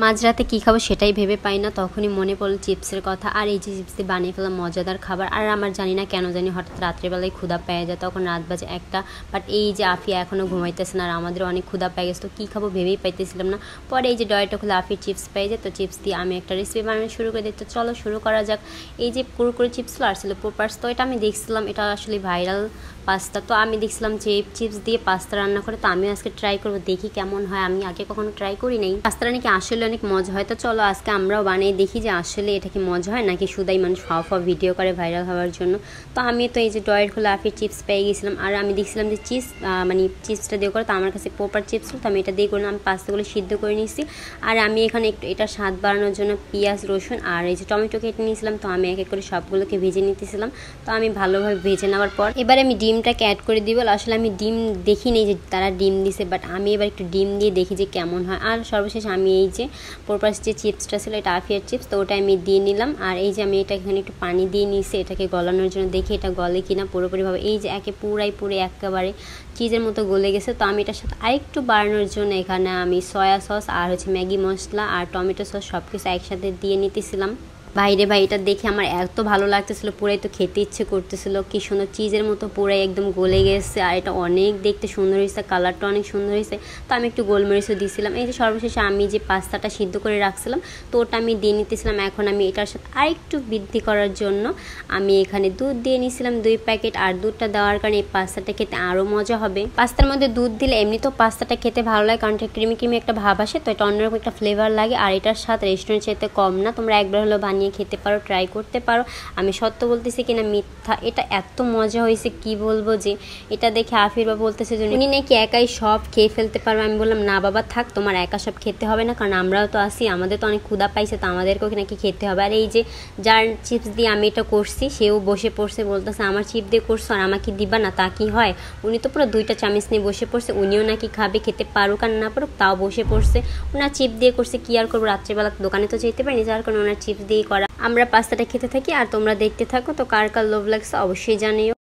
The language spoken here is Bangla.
মাঝরাতে কী খাবো সেটাই ভেবে পাই না, তখনই মনে পড়লো চিপসের কথা। আর এই যে চিপস দিয়ে বানিয়ে ফেলাম মজাদার খাবার। আর আমার জানি না কেন জানি হঠাৎ রাত্রেবেলায় ক্ষুধা পেয়ে যায়, তখন রাত বাজে 1টা। বাট এই যে আফিয়া এখনও ঘুমাইতেছে না, আর আমাদের অনেক ক্ষুধা পেয়ে গেছে, তো কী খাবো ভেবেই পাইতেছিলাম না। পরে এই যে ডয়টা খুলে আফির চিপস পেয়ে যায়, তো চিপস দিয়ে আমি একটা রেসিপি বানানো শুরু করে দিই। তো চলো শুরু করা যাক। এই যে কুরকুরে চিপসগুলো আর ছিল পোপার্স, তো এটা আমি দেখছিলাম এটা আসলে ভাইরাল পাস্তা, তো আমি দেখছিলাম যে চিপস দিয়ে পাস্তা রান্না করে, তো আমিও আজকে ট্রাই করবো, দেখি কেমন হয়। আমি আগে কখনো ট্রাই করি নাই। পাস্তাটা নাকি আসলে অনেক মজা হয়, তো চলো আজকে আমরাও বানিয়ে দেখি যে আসলে এটা কি মজা হয় নাকি শুধুই মানুষ হাওয়া ভিডিও করে ভাইরাল হওয়ার জন্য। তো আমি তো এই যে ডয়ের খোলা আফির চিপস পেয়ে গেছিলাম, আর আমি দেখছিলাম যে মানে চিপসটা দিয়ে করে, তো আমার কাছে পোপার চিপস ছিল, তো আমি এটা দিয়ে করলাম। আমি পাস্তাগুলো সিদ্ধ করে নিয়েছি, আর আমি এখানে একটু এটা স্বাদ বাড়ানোর জন্য পেঁয়াজ রসুন আর এই যে টমেটো কেটে নিয়েছিলাম, তো আমি এক এক করে সবগুলোকে ভেজে নিতেছিলাম। তো আমি ভালোভাবে ভেজে নেওয়ার পর এবার আমি ডিমটাকে অ্যাড করে দিব। আসলে আমি ডিম দেখি নেই যে তারা ডিম দিছে, বাট আমি এবার একটু ডিম দিয়ে দেখি যে কেমন হয়। আর সর্বশেষ আমি এই যে পোপার্স যে চিপসটা ছিল এটা আফিয়ার চিপস, তো ওটা আমি দিয়ে নিলাম। আর এই যে আমি এটা এখানে একটু পানি দিয়ে নিয়েছি এটাকে গলানোর জন্য, দেখি এটা গলে কিনা পুরোপুরিভাবে। এই যে পুরো একেবারে চিজের মতো গলে গেছে। তো আমি এটার সাথে আরেকটু বাড়ানোর জন্য এখানে আমি সয়া সস আর ম্যাগি মশলা আর টমেটো সস সব কিছু একসাথে দিয়ে নিতেছিলাম। ভাই এটা দেখে আমার এত ভালো লাগতেছিল, পুরাই তো খেতে ইচ্ছে করতেছিল। কি সুন্দর চিজের মতো পুরাই একদম গলে গেছে, আর এটা অনেক দেখতে সুন্দর হয়েছে, কালারটা অনেক সুন্দর হয়েছে। তো আমি একটু গোলমরিচও দিয়েছিলাম। এই যে সর্বশেষে আমি যে পাস্তাটা সিদ্ধ করে রাখছিলাম, তো ওটা আমি দিয়ে নিতেছিলাম। এখন আমি এটার সাথে আরেকটু বৃদ্ধি করার জন্য আমি এখানে দুধ দিয়ে নিয়েছিলাম 2 প্যাকেট, আর দুধটা দেওয়ার কারণে এই পাস্তাটা খেতে আরও মজা হবে। পাস্তার মধ্যে দুধ দিলে এমনিতেও পাস্তাটা খেতে ভালো লাগে, কারণ এটা ক্রিমি একটা ভাব আসে, তো এটা অন্যরকম একটা ফ্লেভার লাগে। আর এটার সাথে রেস্টুরেন্ট চাইতে কম না, তোমরা একবার হলো বানিয়ে খেতে পারো, ট্রাই করতে পারো। আমি সত্য বলতেছি কিনা মিথ্যা, এটা এত মজা হয়েছে কি বলবো। যে এটা দেখে আফির বাবা বলতেছে যে উনি নাকি একাই সব খেয়ে ফেলতে পারবে। আমি বললাম না বাবা থাক, তোমার একা সব খেতে হবে না, কারণ আমরাও তো আসি, আমাদের তো অনেক ক্ষুধা পাইছে, তো আমাদেরকেও নাকি খেতে হবে। আর এই যে যার চিপস দিয়ে আমি এটা করছি সেও বসে পড়ছে, বলতেছে আমার চিপ দিয়ে করছো আর আমাকে দিবা না, তা কি হয়? উনি তো পুরো 2টা চামচ নিয়ে বসে পড়ছে, উনিও নাকি খাবে, খেতে পারুক আর না পারুক তাও বসে পড়ছে। ওনার চিপ দিয়ে করছে, কি আর করবো, রাত্রেবেলা দোকানে তো যেতে পারিনি, যার কারণে ওনার চিপস দিয়েই করা। আমরা পাস্তাটা খেতে থাকি আর তোমরা দেখতে থাকো। তো কার কার লোভ লাগছে অবশ্যই জানিও।